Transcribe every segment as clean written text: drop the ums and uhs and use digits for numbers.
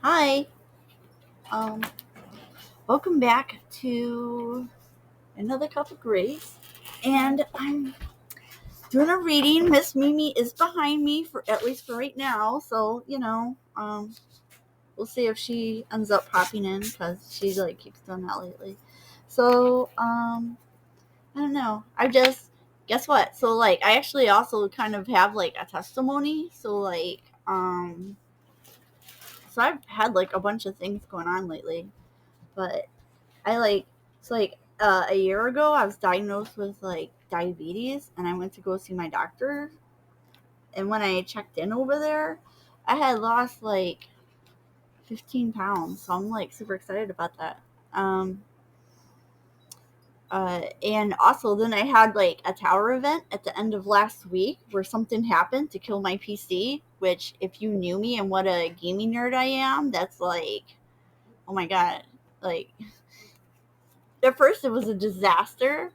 Hi. Um, Welcome back to another cup of grace. And I'm doing a reading. Miss Mimi is behind me for at least for right now. So, we'll see if she ends up popping in because she like keeps doing that lately. So, I don't know. I just guess what? So like I actually also kind of have like a testimony. So I've had like a bunch of things going on lately. But I like a year ago I was diagnosed with like diabetes and I went to go see my doctor, and when I checked in over there I had lost like 15 pounds, so I'm like super excited about that. Um and also then I had like a tower event at the end of last week where something happened to kill my PC, which if you knew me and what a gaming nerd I am, that's like, oh my god. Like, at first it was a disaster,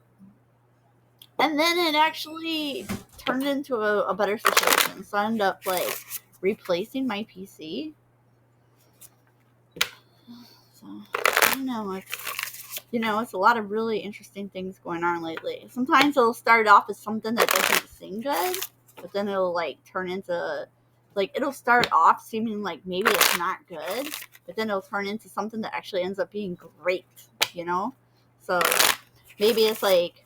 and then it actually turned into a better situation. So I ended up like replacing my PC. So I don't know. It's a lot of really interesting things going on lately. Sometimes it'll start off as something that doesn't seem good, but then it'll like turn into like it'll start off seeming like maybe it's not good, but then it'll turn into something that actually ends up being great. You know, so maybe it's like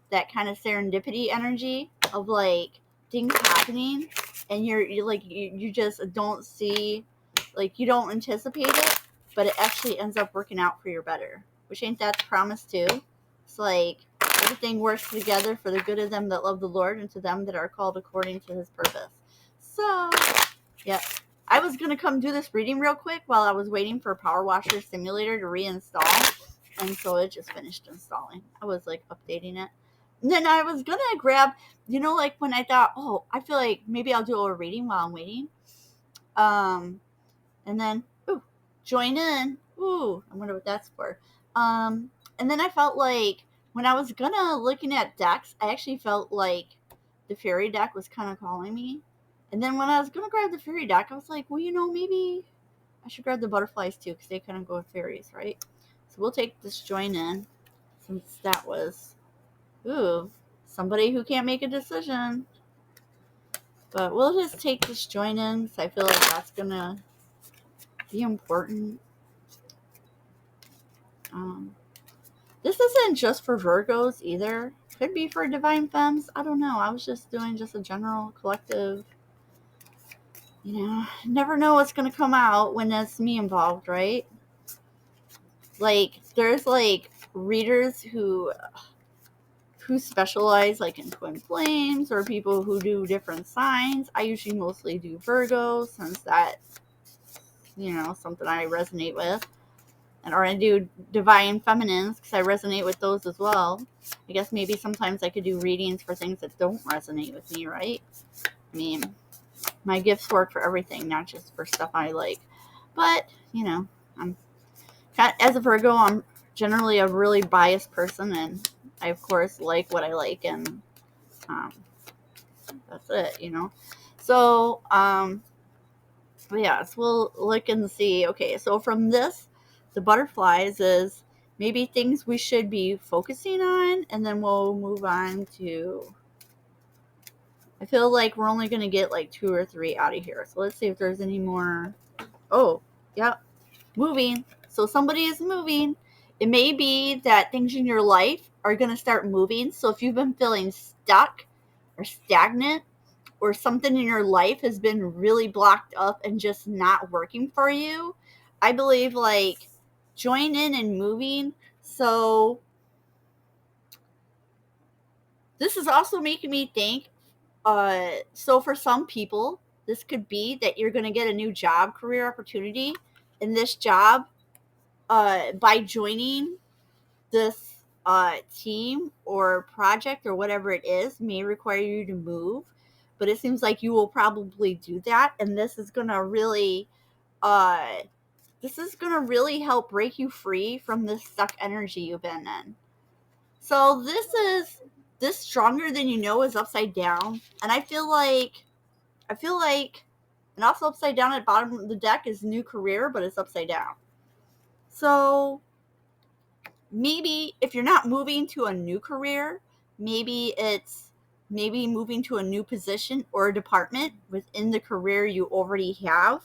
that kind of serendipity energy of like things happening, and you just don't see, like you don't anticipate it, but it actually ends up working out for your better, which ain't that the promise too. It's like everything works together for the good of them that love the Lord and to them that are called according to his purpose. So yeah, I was gonna come do this reading real quick while I was waiting for Power Washer Simulator to reinstall, and so it just finished installing. I was like updating it. And then I was gonna grab, like when I thought, oh, I feel like maybe I'll do a reading while I'm waiting. Um, and then, ooh, join in. Ooh, I wonder what that's for. And then I felt like when I was gonna looking at decks, I actually felt like the fairy deck was kind of calling me. And then when I was gonna grab the fairy deck, I was like, well, maybe I should grab the butterflies too because they kind of go with fairies, right? So we'll take this join in since that was, ooh, somebody who can't make a decision. But we'll just take this join in because I feel like that's gonna be important. Um, this isn't just for Virgos either. Could be for Divine Femmes. I don't know. I was just doing just a general collective. Never know what's gonna come out when it's me involved, right? Like, there's like readers who specialize like in twin flames or people who do different signs. I usually mostly do Virgo since that's, something I resonate with. Or I do divine feminines because I resonate with those as well. I guess maybe sometimes I could do readings for things that don't resonate with me, right? I mean, my gifts work for everything, not just for stuff I like. But, I'm as a Virgo, I'm generally a really biased person, and I of course like what I like, and um, that's it. So, yes, we'll look and see. Okay, so from this, the butterflies is maybe things we should be focusing on, and then we'll move on to. I feel like we're only going to get like 2 or 3 out of here. So let's see if there's any more. Oh, yep, moving. So somebody is moving. It may be that things in your life are going to start moving. So if you've been feeling stuck or stagnant, or something in your life has been really blocked up and just not working for you, I believe like join in and moving. So this is also making me think, so for some people, this could be that you're going to get a new job career opportunity, and this job, by joining this team or project or whatever it is, may require you to move, but it seems like you will probably do that, and uh this is gonna really help break you free from this stuck energy you've been in. So this stronger than you know is upside down, and I feel like And also upside down at the bottom of the deck is new career, but it's upside down. So maybe if you're not moving to a new career, maybe it's maybe moving to a new position or a department within the career you already have.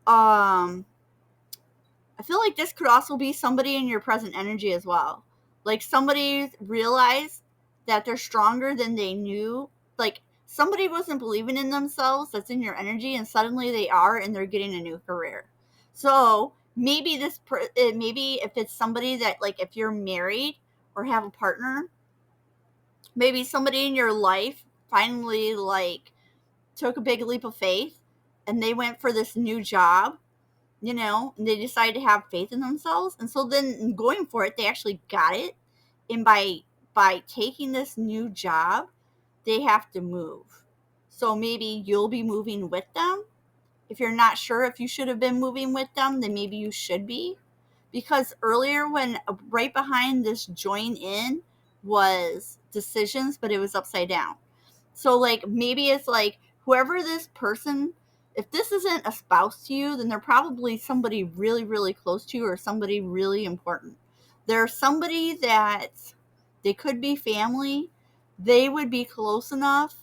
Um, I feel like this could also be somebody in your present energy as well. Like somebody realized that they're stronger than they knew. Like somebody wasn't believing in themselves that's in your energy, and suddenly they are, and they're getting a new career. So maybe maybe if it's somebody that, like, if you're married or have a partner, maybe somebody in your life finally like took a big leap of faith and they went for this new job, and they decided to have faith in themselves. And so then going for it, they actually got it. And by taking this new job, they have to move. So maybe you'll be moving with them. If you're not sure if you should have been moving with them, then maybe you should be. Because earlier, when right behind this join in was decisions, but it was upside down. So, like, maybe it's like whoever this person, if this isn't a spouse to you, then they're probably somebody really, really close to you or somebody really important. They're somebody that they could be family. They would be close enough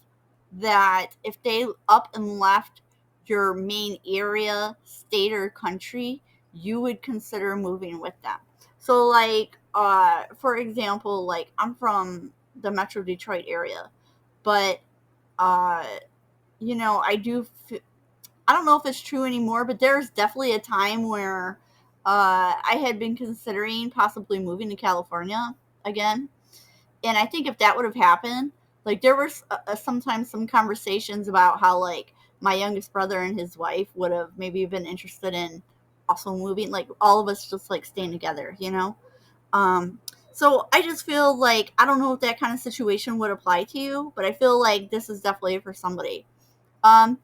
that if they up and left your main area, state, or country, you would consider moving with them. So, like, for example, like, I'm from the Metro Detroit area, but uh, I don't know if it's true anymore, but there's definitely a time where I had been considering possibly moving to California again. And I think if that would have happened, like, there were sometimes some conversations about how, like, my youngest brother and his wife would have maybe been interested in also moving, like, all of us just, like, staying together. Um, so I just feel like, I don't know if that kind of situation would apply to you, but I feel like this is definitely for somebody. Um,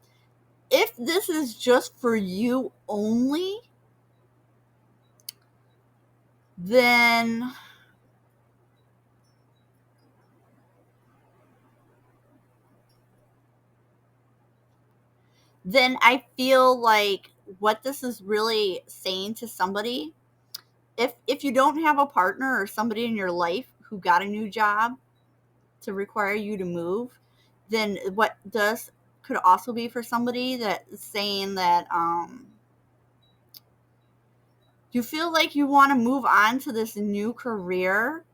if this is just for you only, then I feel like what this is really saying to somebody, if you don't have a partner or somebody in your life who got a new job to require you to move, then what this could also be for somebody that's saying that you feel like you want to move on to this new career,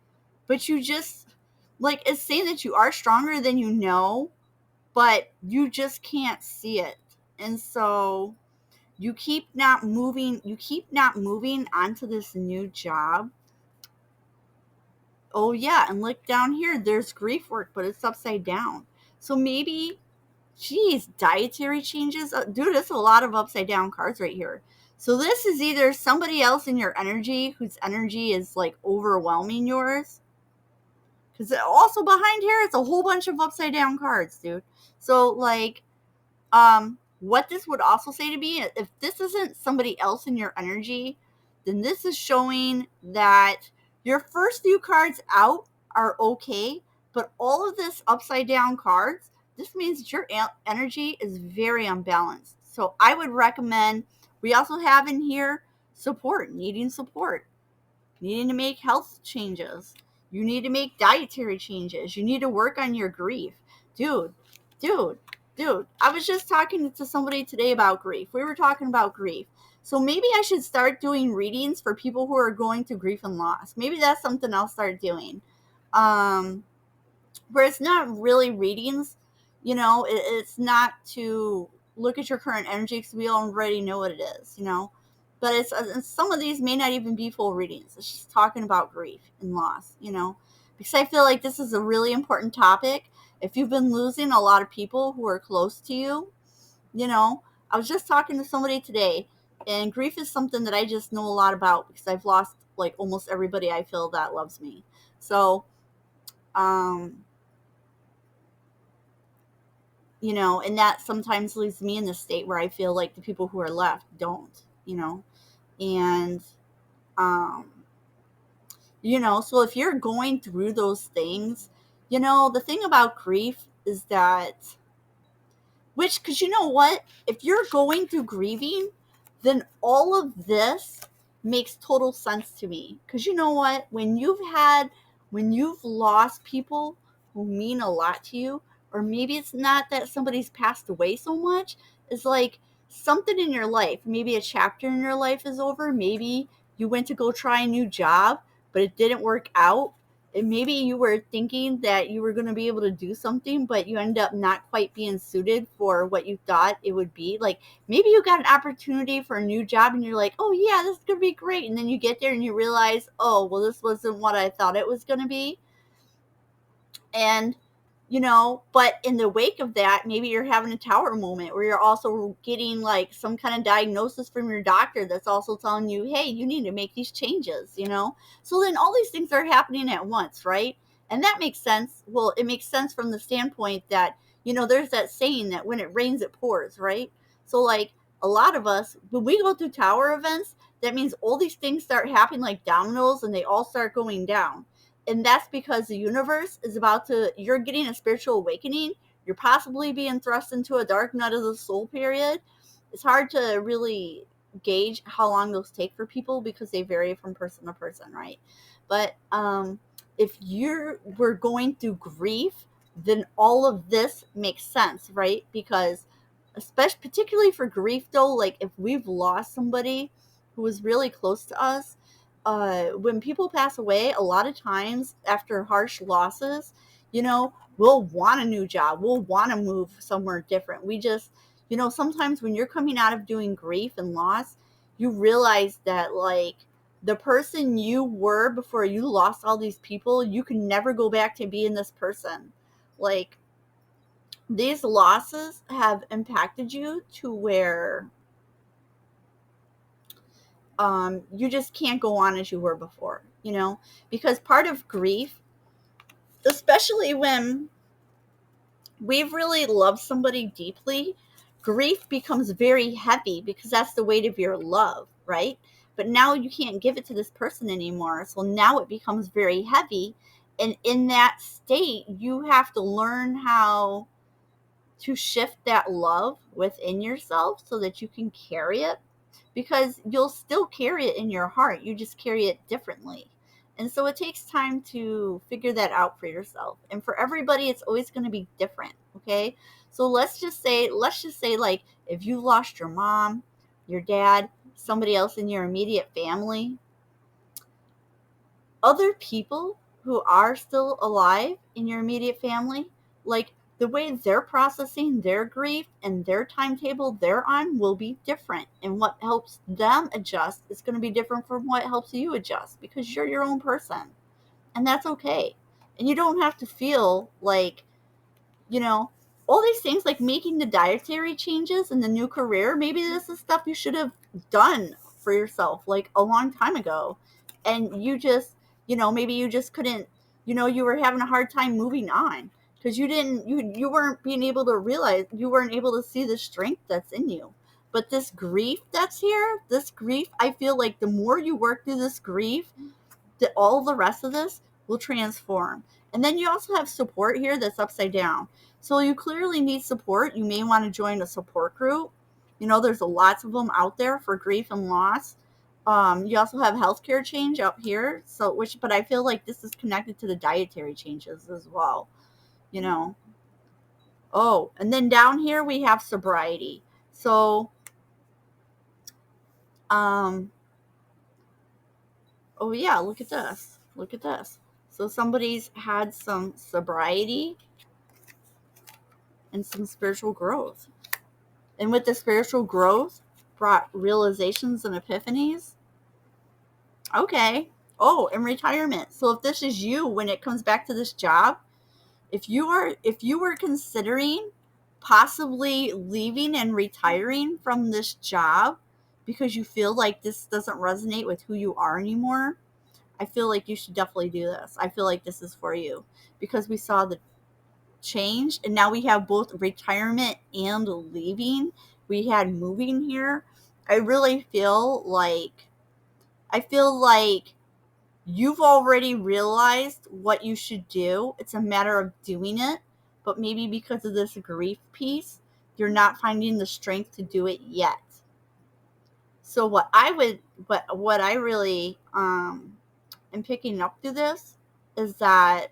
but you just, like, it's saying that you are stronger than you know, but you just can't see it. And so you keep not moving onto this new job. Oh yeah, and look down here, there's grief work, but it's upside down. So maybe, geez, dietary changes. Dude, that's a lot of upside down cards right here. So this is either somebody else in your energy whose energy is like overwhelming yours. Because also behind here, it's a whole bunch of upside down cards, dude. So, like, what this would also say to me, if this isn't somebody else in your energy, then this is showing that your first few cards out are okay, but all of this upside down cards, this means that your energy is very unbalanced. So I would recommend, we also have in here support, needing to make health changes. You need to make dietary changes. You need to work on your grief. Dude, dude, dude. I was just talking to somebody today about grief. We were talking about grief. So maybe I should start doing readings for people who are going through grief and loss. Maybe that's something I'll start doing. Um, where it's not really readings, it's not to look at your current energy because we already know what it is. But some of these may not even be full readings. It's just talking about grief and loss, because I feel like this is a really important topic. If you've been losing a lot of people who are close to you, I was just talking to somebody today, and grief is something that I just know a lot about because I've lost like almost everybody I feel that loves me. So, um, and that sometimes leaves me in the state where I feel like the people who are left don't. And, um, so if you're going through those things, the thing about grief is that because you know what? If you're going through grieving, then all of this makes total sense to me. Because you know what? When you've lost people who mean a lot to you, or maybe it's not that somebody's passed away so much, it's like something in your life, maybe a chapter in your life is over. Maybe you went to go try a new job, but it didn't work out. And maybe you were thinking that you were going to be able to do something, but you end up not quite being suited for what you thought it would be. Like maybe you got an opportunity for a new job and you're like, oh yeah, this is going to be great. And then you get there and you realize, oh, well, this wasn't what I thought it was going to be. And but in the wake of that, maybe you're having a tower moment where you're also getting like some kind of diagnosis from your doctor that's also telling you, hey, you need to make these changes. So then all these things are happening at once, right? And that makes sense. Well, it makes sense from the standpoint that there's that saying that when it rains it pours, right? So like a lot of us, when we go through tower events, that means all these things start happening like dominoes and they all start going down. And that's because the universe is you're getting a spiritual awakening. You're possibly being thrust into a dark night of the soul period. It's hard to really gauge how long those take for people because they vary from person to person, right? But if we're going through grief, then all of this makes sense, right? Because especially particularly for grief though, like if we've lost somebody who was really close to us, when people pass away, a lot of times after harsh losses, we'll want a new job. We'll want to move somewhere different. We just, sometimes when you're coming out of doing grief and loss, you realize that like the person you were before you lost all these people, you can never go back to being this person. Like these losses have impacted you to where you just can't go on as you were before, because part of grief, especially when we've really loved somebody deeply, grief becomes very heavy because that's the weight of your love, right? But now you can't give it to this person anymore. So now it becomes very heavy. And in that state, you have to learn how to shift that love within yourself so that you can carry it, because you'll still carry it in your heart. You just carry it differently. And so it takes time to figure that out for yourself. And for everybody, it's always going to be different. Okay. So let's just say like if you lost your mom, your dad, somebody else in your immediate family, other people who are still alive in your immediate family, like the way they're processing their grief and their timetable they're on will be different. And what helps them adjust is going to be different from what helps you adjust because you're your own person. And that's okay. And you don't have to feel like, you know, all these things like making the dietary changes and the new career. Maybe this is stuff you should have done for yourself like a long time ago. And you just, maybe you just couldn't, you were having a hard time moving on because you weren't being able to realize, you weren't able to see the strength that's in you. But this grief that's here, I feel like the more you work through this grief, all the rest of this will transform. And then you also have support here that's upside down. So you clearly need support. You may want to join a support group. There's lots of them out there for grief and loss. You also have healthcare change up here. But I feel like this is connected to the dietary changes as well. You know. Oh, and then down here we have sobriety. So, um, oh yeah, look at this. Look at this. So somebody's had some sobriety and some spiritual growth. And with the spiritual growth brought realizations and epiphanies. Okay. Oh, and retirement. So if this is you when it comes back to this job, if you were considering possibly leaving and retiring from this job because you feel like this doesn't resonate with who you are anymore, I feel like you should definitely do this. I feel like this is for you because we saw the change and now we have both retirement and leaving. We had moving here. I really feel like you've already realized what you should do. It's a matter of doing it. But maybe because of this grief piece, you're not finding the strength to do it yet. So what I really am picking up through this is that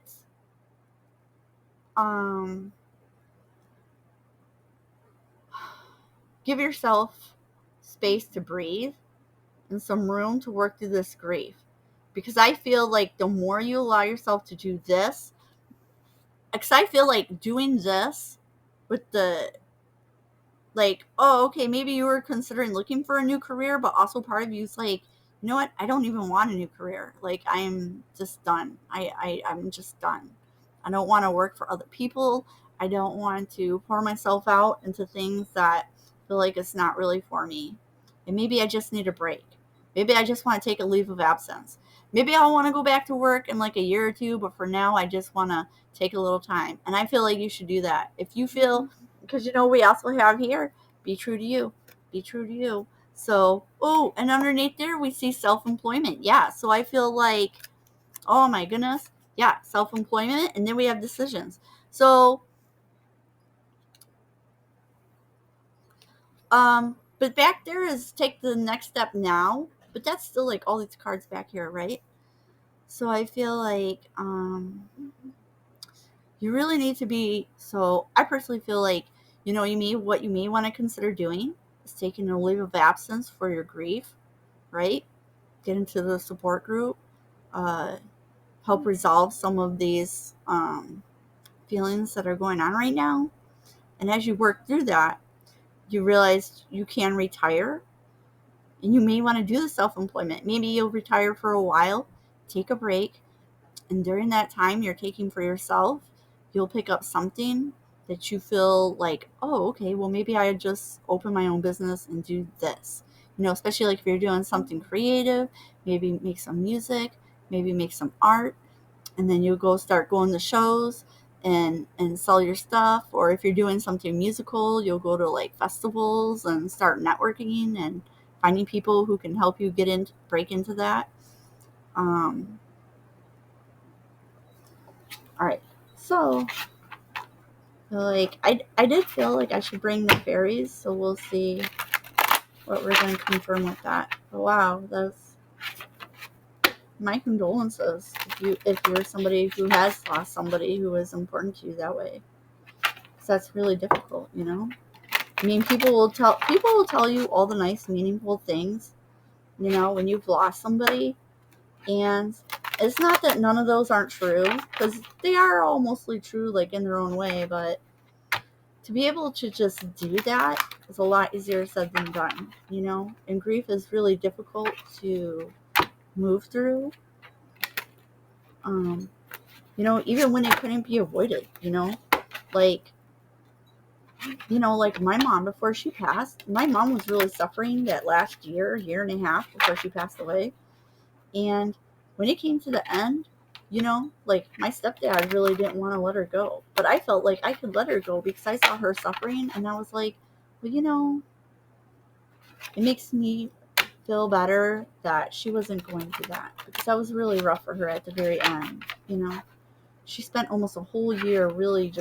give yourself space to breathe and some room to work through this grief. Because I feel like the more you allow yourself to do this, because I feel like doing this with the, like, oh, okay, maybe you were considering looking for a new career, but also part of you is like, you know what? I don't even want a new career. Like, I'm just done. I'm just done. I don't want to work for other people. I don't want to pour myself out into things that feel like it's not really for me. And maybe I just need a break. Maybe I just want to take a leave of absence. Maybe I'll want to go back to work in like a year or two, but for now, I just want to take a little time. And I feel like you should do that. If you feel, because we also have here, be true to you. Be true to you. So, oh, and underneath there, we see self-employment. Yeah. So I feel like, oh my goodness. Yeah. Self-employment. And then we have decisions. So, but back there is take the next step now. But that's still like all these cards back here, right? So I feel like, you really need to be, so I personally feel like, what you may want to consider doing is taking a leave of absence for your grief, right? Get into the support group, help resolve some of these feelings that are going on right now. And as you work through that, you realize you can retire, and you may want to do the self-employment. Maybe you'll retire for a while, take a break, and during that time you're taking for yourself, you'll pick up something that you feel like, oh, okay, well, maybe I just open my own business and do this. Especially like if you're doing something creative, maybe make some music, maybe make some art, and then you go start going to shows and sell your stuff. Or if you're doing something musical, you'll go to like festivals and start networking and finding people who can help you break into that. All right. So, like, I did feel like I should bring the fairies, so we'll see what we're going to confirm with that. But wow, that's my condolences if you're somebody who has lost somebody who is important to you that way. Because that's really difficult, I mean, people will tell you all the nice, meaningful things, when you've lost somebody. And it's not that none of those aren't true, because they are all mostly true, like in their own way. But to be able to just do that is a lot easier said than done, And grief is really difficult to move through. Even when it couldn't be avoided, like, like my mom, before she passed, my mom was really suffering that last year and a half before she passed away. And when it came to the end, like my stepdad really didn't want to let her go. But I felt like I could let her go because I saw her suffering. And I was like, well, it makes me feel better that she wasn't going through that. Because that was really rough for her at the very end, She spent almost a whole year really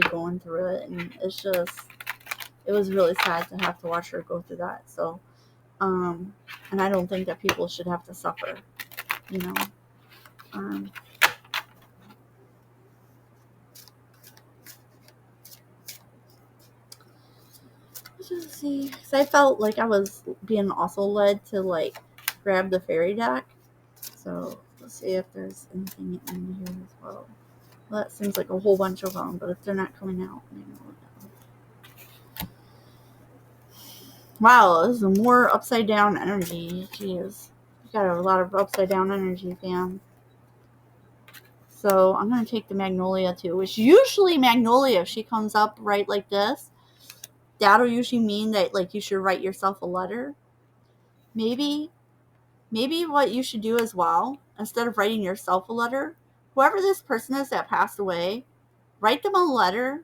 going through it. And it was really sad to have to watch her go through that. So, and I don't think that people should have to suffer, Let's just see, because I felt like I was being also led to like grab the fairy deck. So let's see if there's anything in here as well. Well, that seems like a whole bunch of them, but if they're not coming out, maybe we'll go. Wow, this is more upside down energy. Jeez, we got a lot of upside down energy, fam. So I'm going to take the Magnolia too, which usually Magnolia, if she comes up right like this, that'll usually mean that like you should write yourself a letter. Maybe what you should do as well, instead of writing yourself a letter, whoever this person is that passed away, write them a letter,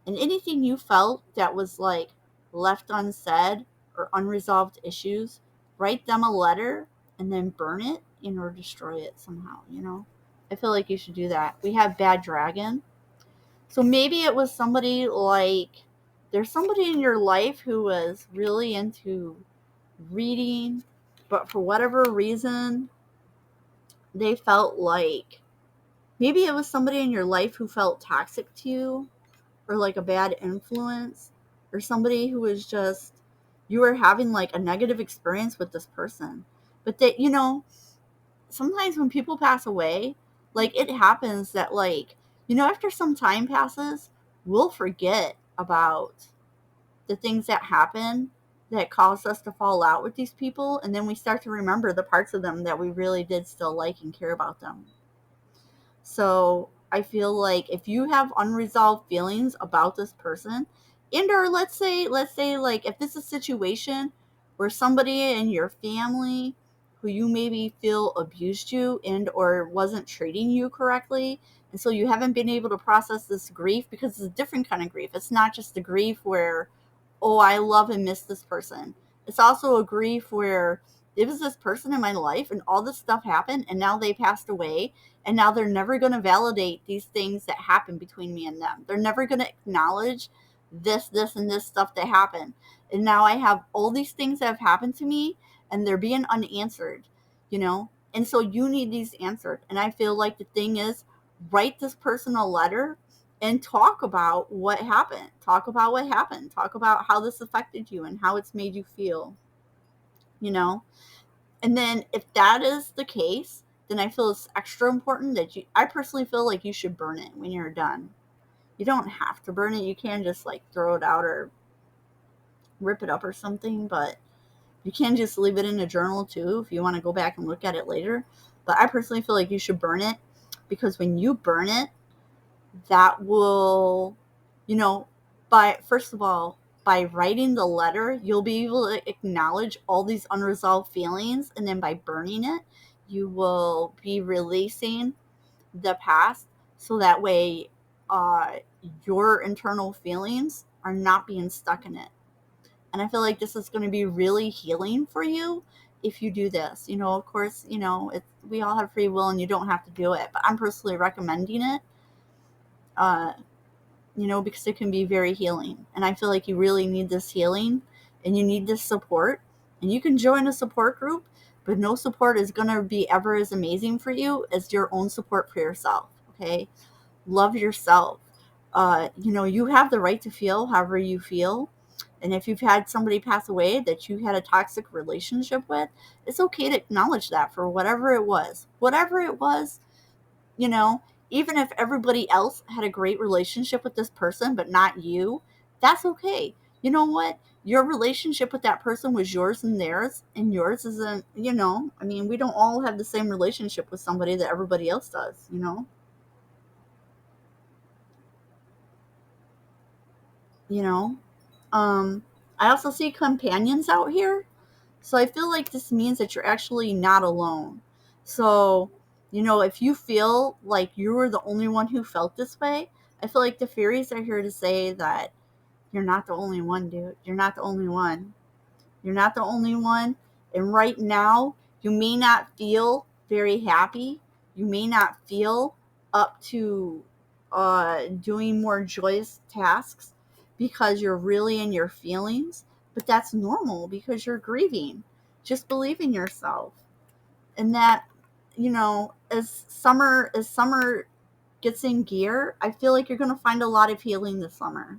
and anything you felt that was like left unsaid or unresolved issues, write them a letter and then burn it or destroy it somehow, I feel like you should do that. We have Bad Dragon. So maybe it was somebody like There's somebody in your life who was really into reading, but for whatever reason, they felt like maybe it was somebody in your life who felt toxic to you, or like a bad influence, or somebody who was just, you were having like a negative experience with this person. But they, sometimes when people pass away, like it happens that, like, after some time passes, we'll forget about the things that happen that caused us to fall out with these people, and then we start to remember the parts of them that we really did still like and care about them. So I feel like if you have unresolved feelings about this person, and or let's say like if it's a situation where somebody in your family who you maybe feel abused you and or wasn't treating you correctly, and so you haven't been able to process this grief, because it's a different kind of grief. It's not just the grief where, oh, I love and miss this person. It's also a grief where it was this person in my life and all this stuff happened and now they passed away, and now they're never going to validate these things that happened between me and them. They're never going to acknowledge this, and this stuff that happened. And now I have all these things that have happened to me and they're being unanswered, you know? And so you need these answered. And I feel like the thing is, write this person a letter and talk about what happened. Talk about what happened. Talk about how this affected you and how it's made you feel, you know? And then if that is the case, then I feel it's extra important that I personally feel like you should burn it when you're done. You don't have to burn it. You can just like throw it out or rip it up or something, but you can just leave it in a journal too if you want to go back and look at it later. But I personally feel like you should burn it, because when you burn it, that will, you know, by first of all, by writing the letter, you'll be able to acknowledge all these unresolved feelings, and then by burning it, you will be releasing the past, so that way uh, your internal feelings are not being stuck in it. And I feel like this is going to be really healing for you if you do this. Of course, we all have free will and you don't have to do it, but I'm personally recommending it. Uh, because it can be very healing. And I feel like you really need this healing and you need this support. And you can join a support group, but no support is going to be ever as amazing for you as your own support for yourself. Okay? Love yourself. You have the right to feel however you feel. And if you've had somebody pass away that you had a toxic relationship with, it's okay to acknowledge that for whatever it was. Whatever it was, you know, even if everybody else had a great relationship with this person, but not you, that's okay. You know what? Your relationship with that person was yours and yours isn't, we don't all have the same relationship with somebody that everybody else does. You know? I also see companions out here. So I feel like this means that you're actually not alone. So, if you feel like you were the only one who felt this way, I feel like the fairies are here to say that you're not the only one, dude. You're not the only one. You're not the only one. And right now, you may not feel very happy. You may not feel up to doing more joyous tasks because you're really in your feelings. But that's normal because you're grieving. Just believe in yourself. And that, as summer gets in gear, I feel like you're going to find a lot of healing this summer.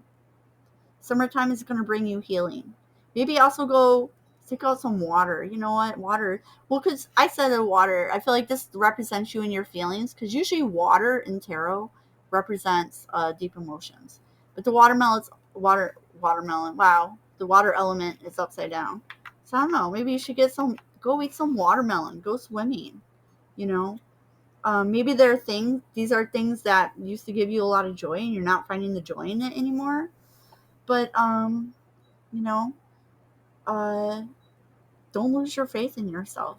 Summertime is going to bring you healing. Maybe also go take out some water. You know what? Water. Well, because I said the water. I feel like this represents you and your feelings. Because usually water in tarot represents deep emotions. But the watermelon. Wow. The water element is upside down. So I don't know. Maybe you should go eat some watermelon. Go swimming. You know. Maybe these are things that used to give you a lot of joy and you're not finding the joy in it anymore. But you know, uh, don't lose your faith in yourself.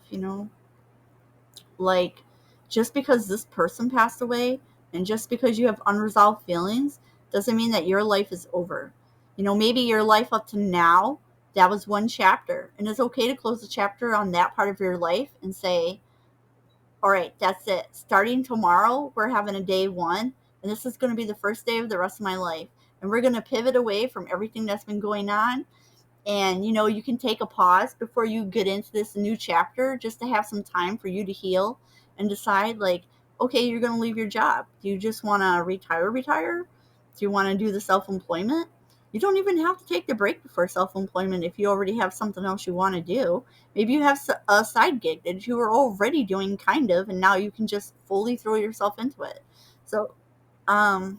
Like, just because this person passed away and just because you have unresolved feelings doesn't mean that your life is over. Maybe your life up to now, that was one chapter, and it's okay to close the chapter on that part of your life and say, all right, that's it. Starting tomorrow, we're having a day one, and this is going to be the first day of the rest of my life. and we're going to pivot away from everything that's been going on. And, you can take a pause before you get into this new chapter just to have some time for you to heal and decide, like, okay, you're going to leave your job. Do you just want to retire? Do you want to do the self-employment? You don't even have to take the break before self-employment if you already have something else you want to do. Maybe you have a side gig that you were already doing kind of, and now you can just fully throw yourself into it. So, and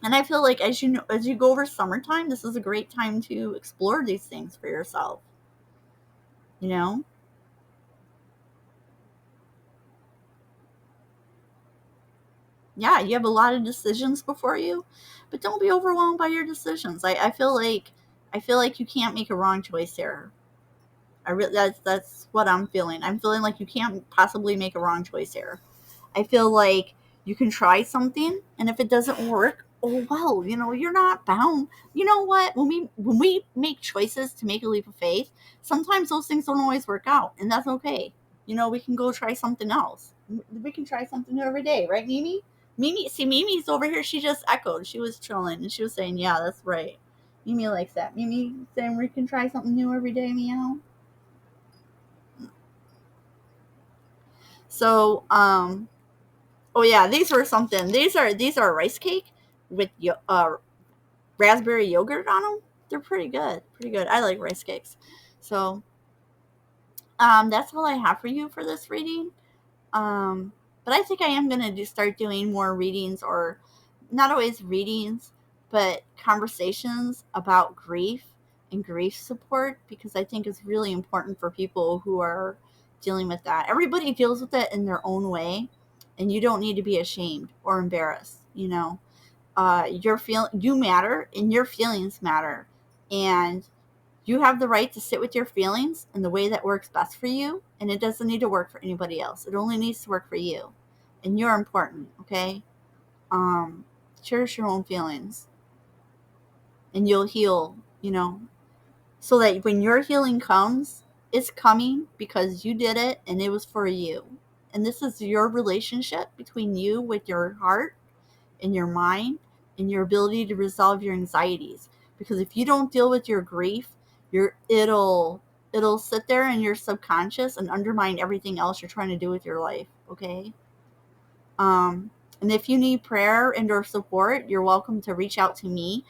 I feel like as you go over summertime, this is a great time to explore these things for yourself. You know? Yeah, you have a lot of decisions before you, but don't be overwhelmed by your decisions. I feel like you can't make a wrong choice here. That's what I'm feeling. I'm feeling like you can't possibly make a wrong choice here. I feel like you can try something, and if it doesn't work, oh well, you're not bound. You know what? When we make choices to make a leap of faith, sometimes those things don't always work out, and that's okay. We can go try something else. We can try something new every day, right, Mimi? Mimi's over here. She just echoed. She was chilling, and she was saying, "Yeah, that's right." Mimi likes that. Mimi saying we can try something new every day. Meow. So, oh yeah, these were something. These are rice cake with raspberry yogurt on them. They're pretty good. Pretty good. I like rice cakes. So, that's all I have for you for this reading. But I think I am gonna start doing more readings, or not always readings, but conversations about grief and grief support, because I think it's really important for people who are dealing with that. Everybody deals with it in their own way, and you don't need to be ashamed or embarrassed. You matter, and your feelings matter, and you have the right to sit with your feelings in the way that works best for you, and it doesn't need to work for anybody else. It only needs to work for you, and you're important. Okay. Cherish your own feelings, and you'll heal. So that when your healing comes, it's coming because you did it, and it was for you. And this is your relationship between you with your heart in your mind, and your ability to resolve your anxieties. Because if you don't deal with your grief, it'll sit there in your subconscious and undermine everything else you're trying to do with your life. Okay. And if you need prayer and or support, you're welcome to reach out to me.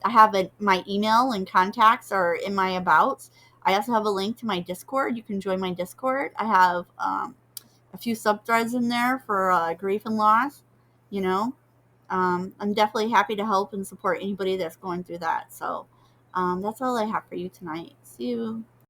I have my email and contacts are in my abouts. I also have a link to my Discord. You can join my Discord. I have a few subthreads in there for grief and loss. You know, I'm definitely happy to help and support anybody that's going through that. So that's all I have for you tonight. See you.